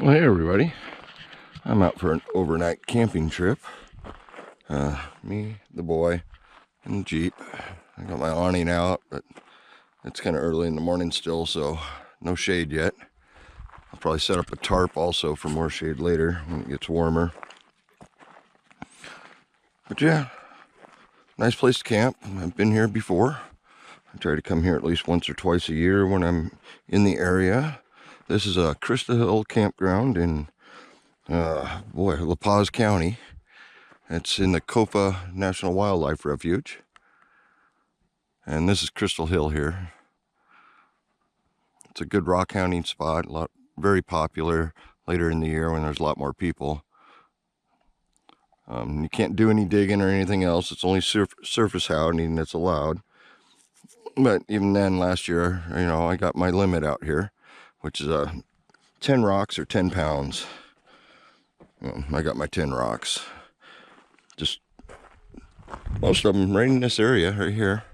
Well, hey everybody, I'm out for an overnight camping trip. Me, the boy, and the Jeep. I got my awning out, but it's kind of early in the morning still, so no shade yet. I'll probably set up a tarp also for more shade later when it gets warmer. But yeah, nice place to camp. I've been here before. I try to come here at least once or twice a year when I'm in the area. This is a Crystal Hill campground in La Paz County. It's in the Kofa National Wildlife Refuge. And this is Crystal Hill here. It's a good rock hounding spot, very popular later in the year when there's a lot more people. You can't do any digging or anything else. It's only surface hounding that's allowed. But even then, last year, I got my limit out here, which is 10 rocks or 10 pounds. I got my 10 rocks. Just most of them right in this area right here.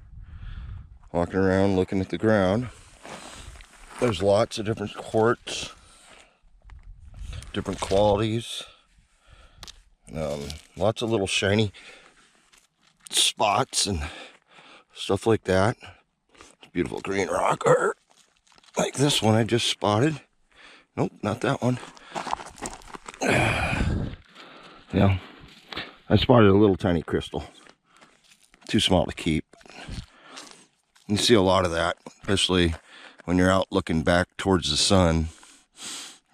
Walking around looking at the ground. There's lots of different quartz, different qualities. Lots of little shiny spots and stuff like that. Beautiful green rock art like this one I just spotted. Nope, not that one. Yeah, I spotted a little tiny crystal. Too small to keep. You see a lot of that, especially when you're out looking back towards the sun.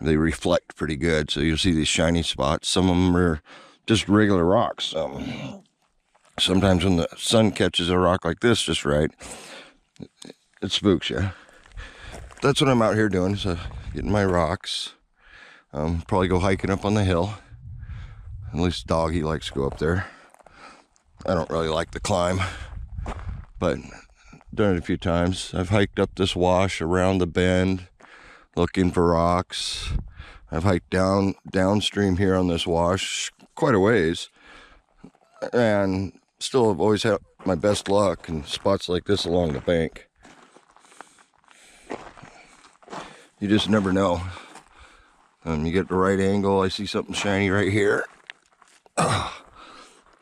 They reflect pretty good, so you'll see these shiny spots. Some of them are just regular rocks. Sometimes when the sun catches a rock like this just right, it spooks you. That's what I'm out here doing, so getting my rocks. Probably go hiking up on the hill. At least Doggy likes to go up there. I don't really like the climb, but done it a few times. I've hiked up this wash around the bend looking for rocks. I've hiked downstream here on this wash quite a ways, and still have always had my best luck in spots like this along the bank. You just never know. You get the right angle. I see something shiny right here.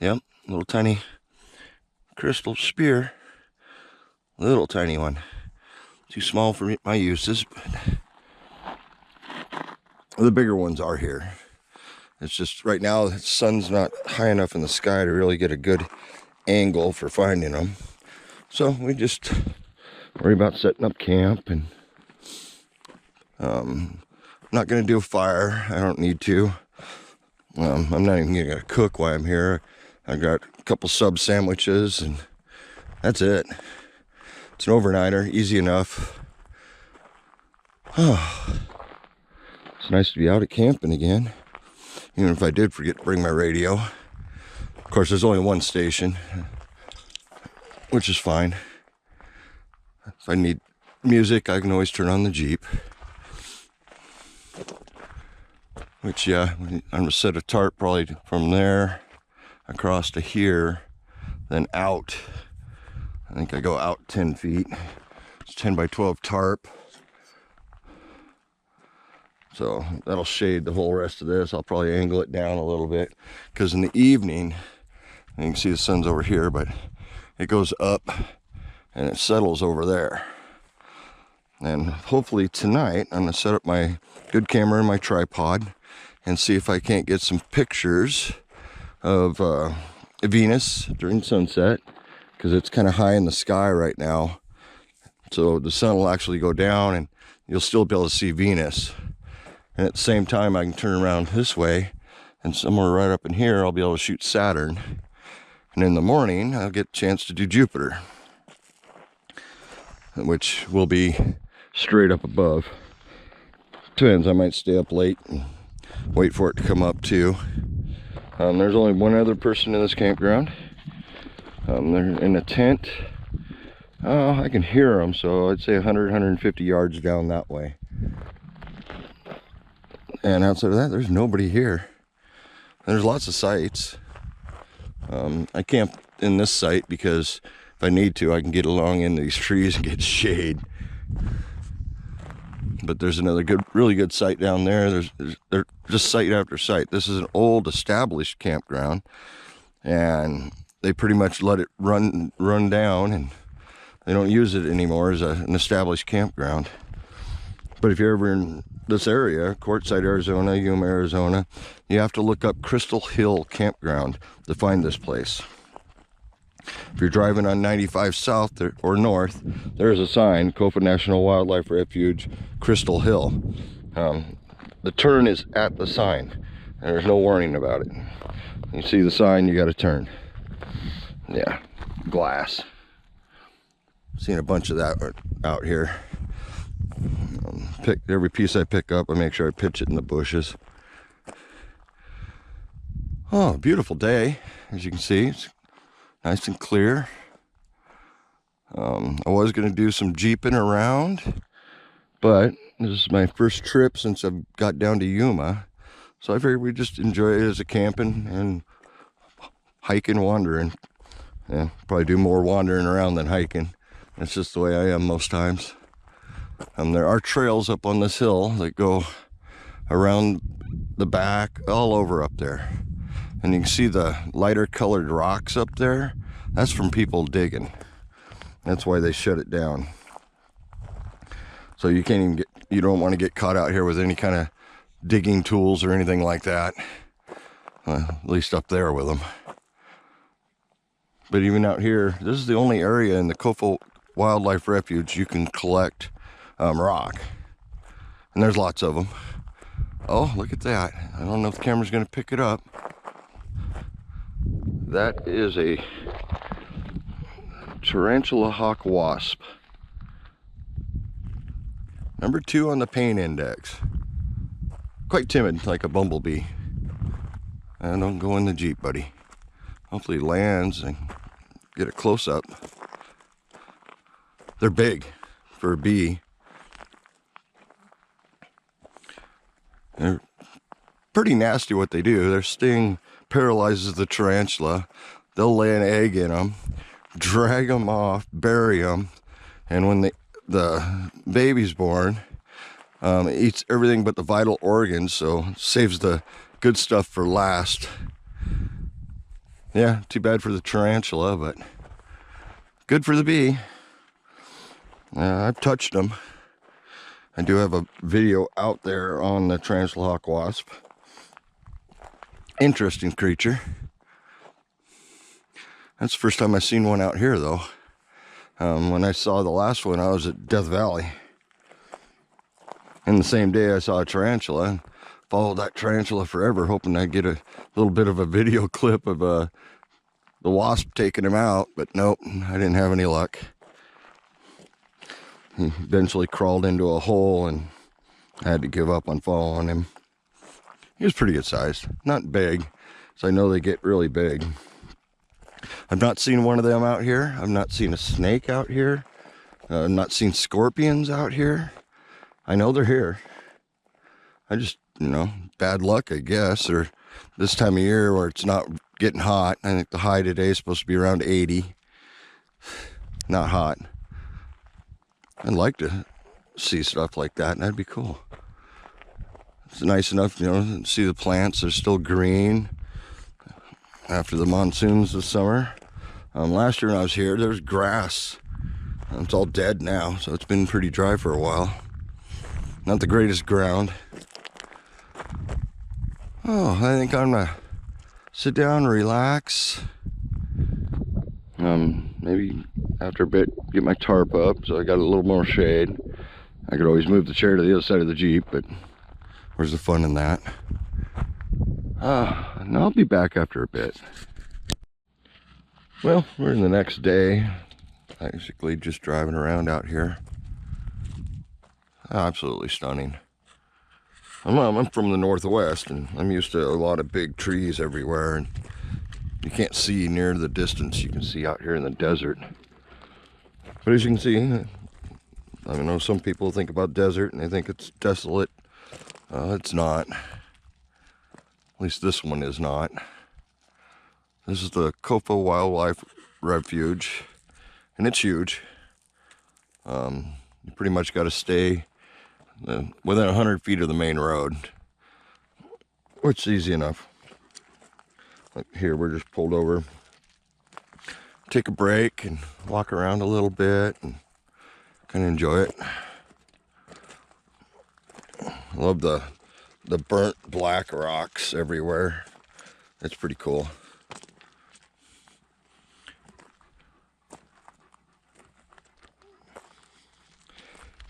Yep, little tiny crystal spear. Little tiny one. Too small for my uses, but the bigger ones are here. It's just right now the sun's not high enough in the sky to really get a good angle for finding them. So we just worry about setting up camp, and I'm not going to do a fire. I don't need to. I'm not even going to cook while I'm here. I got a couple sub sandwiches, and that's it. It's an overnighter, easy enough. Oh, it's nice to be out at camping again. Even if I did forget to bring my radio. Of course, there's only one station, which is fine. If I need music, I can always turn on the Jeep. Which, yeah, I'm gonna set a tarp probably from there across to here, then out. I think I go out 10 feet. It's 10 by 12 tarp. So that'll shade the whole rest of this. I'll probably angle it down a little bit, because in the evening, you can see the sun's over here, but it goes up and it settles over there. And hopefully tonight, I'm gonna set up my good camera and my tripod and see if I can't get some pictures of Venus during sunset, because it's kind of high in the sky right now. So the sun will actually go down and you'll still be able to see Venus. And at the same time, I can turn around this way, and somewhere right up in here, I'll be able to shoot Saturn. And in the morning, I'll get a chance to do Jupiter, which will be straight up above. Depends, I might stay up late and wait for it to come up too. There's only one other person in this campground. They're in a tent. I can hear them, so I'd say 150 yards down that way. And outside of that, there's nobody here. There's lots of sites. I camp in this site because if I need to, I can get along into these trees and get shade. but there's another really good site down there. They're just site after site. This is an old established campground, and they pretty much let it run down, and they don't use it anymore as an established campground. But if you're ever in this area, Quartzsite, Arizona, Yuma, Arizona, you have to look up Crystal Hill Campground to find this place. If you're driving on 95 south or north, there's a sign, Kofa National Wildlife Refuge, Crystal Hill. The turn is at the sign, and there's no warning about it. You see the sign, you got to turn. Yeah, glass. Seen a bunch of that out here. Every piece I pick up, I make sure I pitch it in the bushes. Oh, beautiful day, as you can see. It's nice and clear. I was going to do some jeeping around, but this is my first trip since I've got down to Yuma. So I figured we'd just enjoy it as a camping and hiking, wandering. Yeah, probably do more wandering around than hiking. That's just the way I am most times. There are trails up on this hill that go around the back, all over up there. And you can see the lighter colored rocks up there. That's from people digging. That's why they shut it down. So you can't even you don't want to get caught out here with any kind of digging tools or anything like that. At least up there with them. But even out here, this is the only area in the Kofa Wildlife Refuge you can collect rock. And there's lots of them. Oh, look at that. I don't know if the camera's going to pick it up. That is a tarantula hawk wasp. Number 2 on the pain index. Quite timid, like a bumblebee. And don't go in the Jeep, buddy. Hopefully he lands and get a close-up. They're big for a bee. They're pretty nasty what they do. Their sting paralyzes the tarantula. They'll lay an egg in them, drag them off, bury them, and when the baby's born, it eats everything but the vital organs, so saves the good stuff for last. Yeah, too bad for the tarantula, but good for the bee. I've touched them. I do have a video out there on the tarantula hawk wasp. Interesting creature. That's the first time I've seen one out here, though. When I saw the last one, I was at Death Valley. And the same day I saw a tarantula, and followed that tarantula forever, hoping I'd get a little bit of a video clip of the wasp taking him out, but nope, I didn't have any luck. He eventually crawled into a hole, and I had to give up on following him. He was pretty good sized, not big, so I know they get really big. I've not seen one of them out here. I've not seen a snake out here. I've not seen scorpions out here. I know they're here. I just, bad luck, I guess, or this time of year where it's not getting hot. I think the high today is supposed to be around 80. Not hot. I'd like to see stuff like that, and that'd be cool. It's nice enough, to see the plants. They're still green after the monsoons this summer. Last year when I was here, there was grass. It's all dead now, so it's been pretty dry for a while. Not the greatest ground. Oh, I think I'm gonna sit down, relax. Maybe after a bit, get my tarp up so I got a little more shade. I could always move the chair to the other side of the Jeep, but where's the fun in that? And I'll be back after a bit. Well, we're in the next day. Basically just driving around out here. Absolutely stunning. I'm from the Northwest, and I'm used to a lot of big trees everywhere, and you can't see near the distance you can see out here in the desert. But as you can see, I know some people think about desert and they think it's desolate. It's not. At least this one is not. This is the Kofa Wildlife Refuge, and it's huge. You pretty much got to stay within 100 feet of the main road, which is easy enough. Like here, we're just pulled over, take a break and walk around a little bit and kind of enjoy it. I love the burnt black rocks everywhere. It's pretty cool.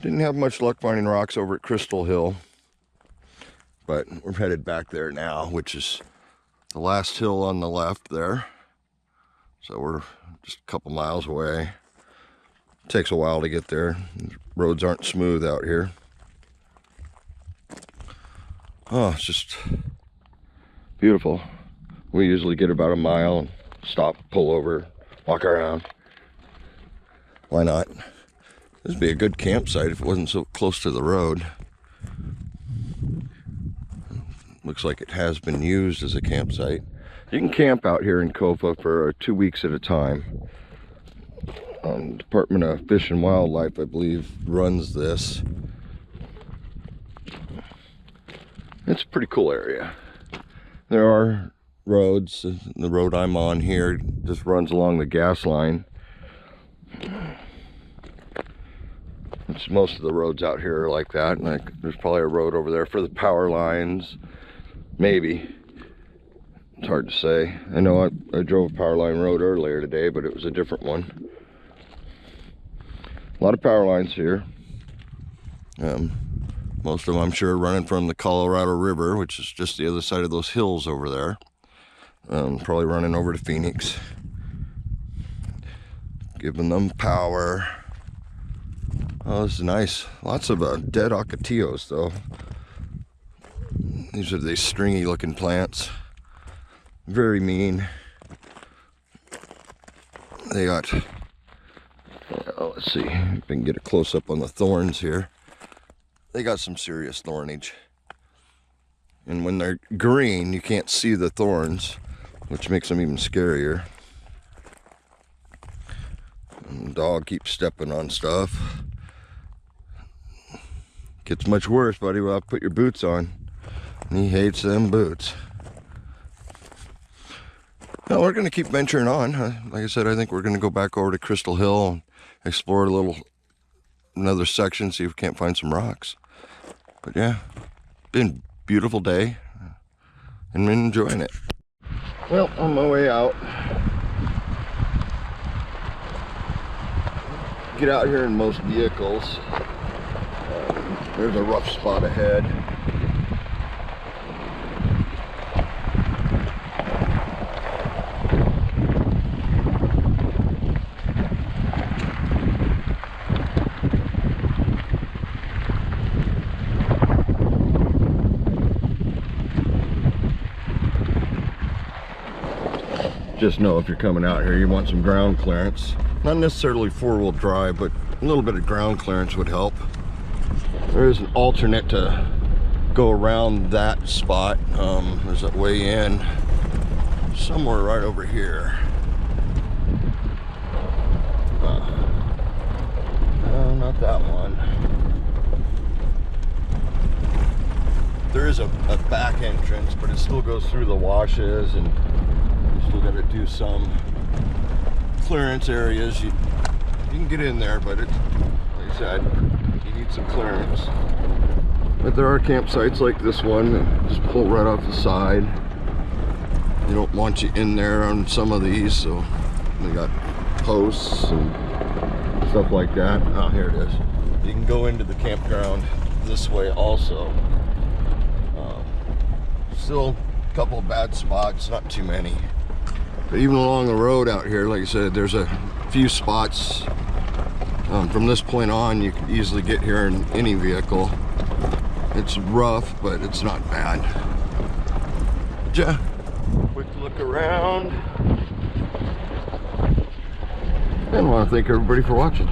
Didn't have much luck finding rocks over at Crystal Hill, but we're headed back there now, which is the last hill on the left there. So we're just a couple miles away. It takes a while to get there. Roads aren't smooth out here. Oh, it's just beautiful. We usually get about a mile and stop, pull over, walk around. Why not? This would be a good campsite if it wasn't so close to the road. Looks like it has been used as a campsite. You can camp out here in Kofa for 2 weeks at a time. Department of Fish and Wildlife, I believe, runs this. It's a pretty cool area. There are roads. The road I'm on here just runs along the gas line. Most of the roads out here are like that. And there's probably a road over there for the power lines. Maybe. It's hard to say. I know I drove a power line road earlier today, but it was a different one. A lot of power lines here. Most of them, I'm sure, running from the Colorado River, which is just the other side of those hills over there. Probably running over to Phoenix. Giving them power. Oh, this is nice. Lots of dead ocotillos, though. These are these stringy looking plants. Very mean. They got, let's see if we can get a close up on the thorns here. They got some serious thornage. And when they're green, you can't see the thorns, which makes them even scarier. And the dog keeps stepping on stuff. Gets much worse, buddy. Well, put your boots on. And he hates them boots. No, we're going to keep venturing on. Like I said, I think we're going to go back over to Crystal Hill and explore another section, see if we can't find some rocks. But yeah, been a beautiful day and been enjoying it. Well, on my way out, get out here in most vehicles. There's a rough spot ahead. Just know if you're coming out here, you want some ground clearance. Not necessarily four-wheel drive, but a little bit of ground clearance would help. There is an alternate to go around that spot. There's a way in somewhere right over here. No, not that one. There is a back entrance, but it still goes through the washes, and you still got to do some clearance areas. You can get in there, but it's, like I said, you need some clearance. But there are campsites like this one that just pull right off the side. They don't want you in there on some of these, so they got posts and stuff like that. Oh, here it is. You can go into the campground this way also. Still a couple of bad spots, not too many. But even along the road out here, like I said, there's a few spots. From this point on, you can easily get here in any vehicle. It's rough, but it's not bad. Quick look around. And I want to thank everybody for watching.